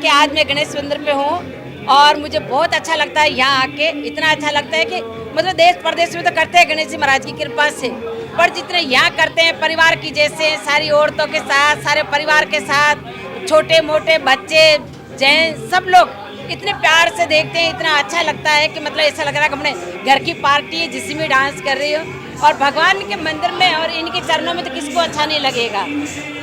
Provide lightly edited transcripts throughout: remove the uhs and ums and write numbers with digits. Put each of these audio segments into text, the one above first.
कि आज मैं गणेश मंदिर पे हूँ और मुझे बहुत अच्छा लगता है यहाँ आके। इतना अच्छा लगता है कि मतलब देश प्रदेश में तो करते हैं गणेश जी महाराज की कृपा से, पर जितने यहाँ करते हैं परिवार की जैसे सारी औरतों के साथ, सारे परिवार के साथ, छोटे मोटे बच्चे जेंट्स सब लोग इतने प्यार से देखते हैं। इतना अच्छा लगता है कि मतलब ऐसा लग रहा है कि अपने घर की पार्टी है जिसमें डांस कर रही हो, और भगवान के मंदिर में और इनके चरणों में तो किसको अच्छा नहीं लगेगा।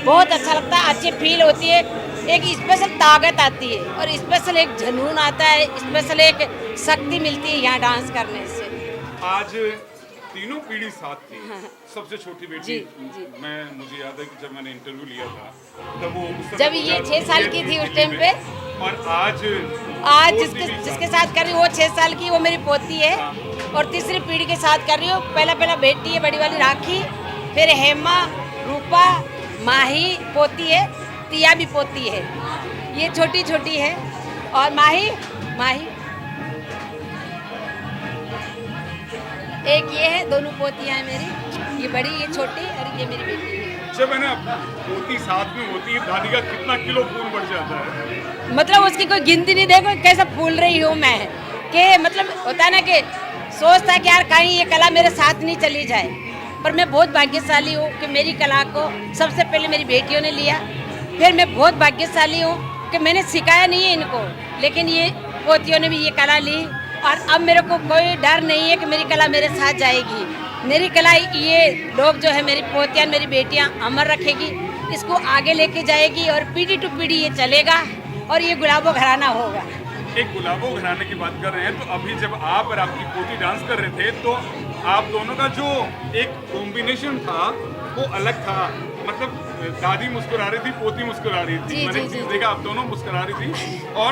बहुत अच्छा लगता है, अच्छी फील होती है, एक स्पेशल ताकत आती है और स्पेशल एक जुनून आता है, स्पेशल एक शक्ति मिलती है यहाँ डांस करने से। आज तीनों पीढ़ी साथ थी। हाँ। सबसे छोटी बेटी जी, जी। मुझे याद है कि जब मैंने इंटरव्यू लिया था तब वो जब ये 6 साल की थी उस टाइम पे, और आज जिसके साथ कर रही हूँ वो 6 साल की, वो मेरी पोती है। हाँ। और तीसरी पीढ़ी के साथ कर रही हूँ। पहला बेटी है बड़ी वाली राखी, फिर हेमा, रूपा, माही पोती है, तिया भी पोती है, ये छोटी छोटी है, और माही एक ये है, दोनों पोतियां हैं मेरी, ये बड़ी ये छोटी और ये मेरी बेटी है। जब है ना पोती साथ में होती है, दादी का कितना किलो खून बढ़ जाता है, मतलब उसकी कोई गिनती नहीं। देखो कैसा फूल रही हूँ मैं, कि मतलब होता है ना कि सोचता है कि यार कहीं ये कला मेरे साथ नहीं चली जाए, पर मैं बहुत भाग्यशाली हूँ कि मेरी कला को सबसे पहले मेरी बेटियों ने लिया। फिर मैं बहुत भाग्यशाली हूँ कि मैंने सिखाया नहीं है इनको, लेकिन ये पोतियों ने भी ये कला ली, और अब मेरे को कोई डर नहीं है कि मेरी कला मेरे साथ जाएगी। मेरी कला ये लोग जो है मेरी पोतियाँ मेरी बेटियाँ अमर रखेगी, इसको आगे लेके जाएगी और पीढ़ी टू पीढ़ी ये चलेगा और ये गुलाबो घराना होगा। एक गुलाबो घराने की बात कर रहे हैं, तो अभी जब आप और आपकी पोती डांस कर रहे थे तो आप दोनों का जो एक कॉम्बिनेशन था वो अलग था। मतलब दादी मुस्कुरा रही थी, पोती मुस्कुरा रही थी, मैंने एक चीज देखा, आप दोनों मुस्कुरा रही थी और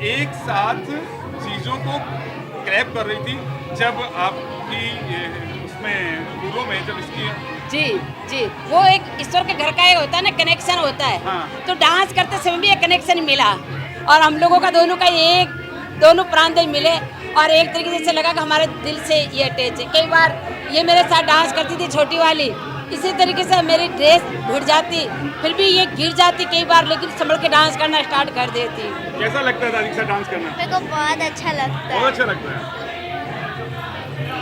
एक साथ चीजों को क्रैप कर रही थी। जब आपकी उसमें फूलों में जब इसकी जी वो एक ईश्वर के घर का एक होता है ना, कनेक्शन होता है। हाँ। तो डांस करते समय भी एक कनेक्शन मिला और हम लोगों का दोनों प्राण मिले और एक तरीके से लगा कि हमारे दिल से ये अटैच है। कई बार ये मेरे साथ डांस करती थी छोटी वाली, इसी तरीके से मेरी ड्रेस ढुट जाती, फिर भी ये गिर जाती कई बार, लेकिन संभल के डांस करना स्टार्ट कर देती। कैसा लगता है दादी के साथ डांस करना? मेरे को बहुत अच्छा लगता है। बहुत अच्छा लगता है।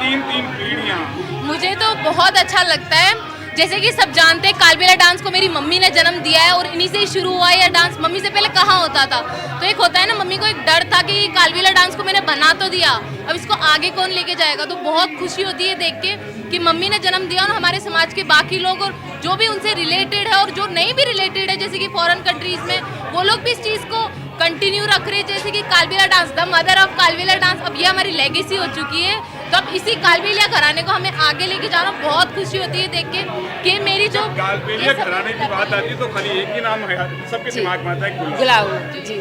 तीन पीढ़ियाँ। मुझे तो बहुत अच्छा लगता है। जैसे कि सब जानते हैं कालबेला डांस को मेरी मम्मी ने जन्म दिया है और इन्हीं से ही शुरू हुआ है यह डांस। मम्मी से पहले कहाँ होता था, तो एक होता है ना, मम्मी को एक डर था कि कालबेला डांस को मैंने बना तो दिया, अब इसको आगे कौन लेके जाएगा। तो बहुत खुशी होती है देख के कि मम्मी ने जन्म दिया और हमारे समाज के बाकी लोग और जो भी उनसे रिलेटेड है और जो नहीं भी रिलेटेड है, जैसे कि फॉरेन कंट्रीज में, वो लोग भी इस चीज़ को कंटिन्यू रख रहे हैं। जैसे कि Kalbelia dance, the mother of Kalbelia dance, अब ये हमारी लेगेसी हो चुकी है। तो अब इसी कालबेलिया घराने को हमें आगे लेके जाना बहुत खुशी होती है देख के कि मेरी जो कालबेलिया घराने की बात आती है तो खाली एक ही नाम है सबके दिमाग में आता है, गुलाबो। जी,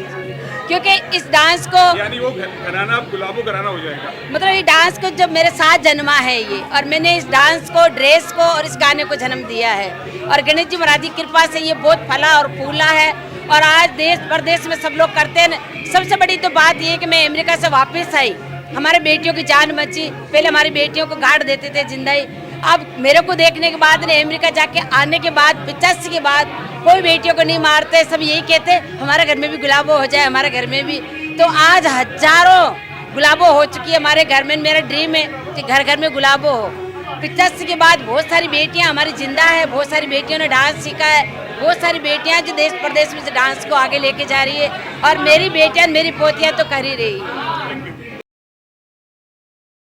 क्योंकि इस डांस को यानी वो घराना अब गुलाबो घराना हो जाएगा। मतलब ये डांस को जब मेरे साथ जन्मा है ये, और मैंने इस डांस को, ड्रेस को और इस गाने को जन्म दिया है, और गणेश जी महाराज की कृपा से ये बहुत फला और फूला है और आज देश प्रदेश में सब लोग करते हैं। सबसे बड़ी तो बात ये कि मैं अमेरिका से वापस आई, हमारे बेटियों की जान बची। पहले हमारी बेटियों को गाड़ देते थे जिंदा ही, अब मेरे को देखने के बाद ने अमेरिका जाके आने के बाद 85 के बाद कोई बेटियों को नहीं मारते, सब यही कहते हमारे घर में भी गुलाबो हो जाए, हमारे घर में भी। तो आज हजारों गुलाबो हो चुकी है हमारे घर में। मेरा ड्रीम है कि घर घर में गुलाबो हो। 85 के बाद बहुत सारी बेटियां हमारी जिंदा है, बहुत सारी बेटियों ने डांस सीखा है, बहुत सारी बेटियां जो देश प्रदेश में से डांस को आगे लेके जा रही है, और मेरी बेटियां मेरी पोतियां तो कर ही रही है।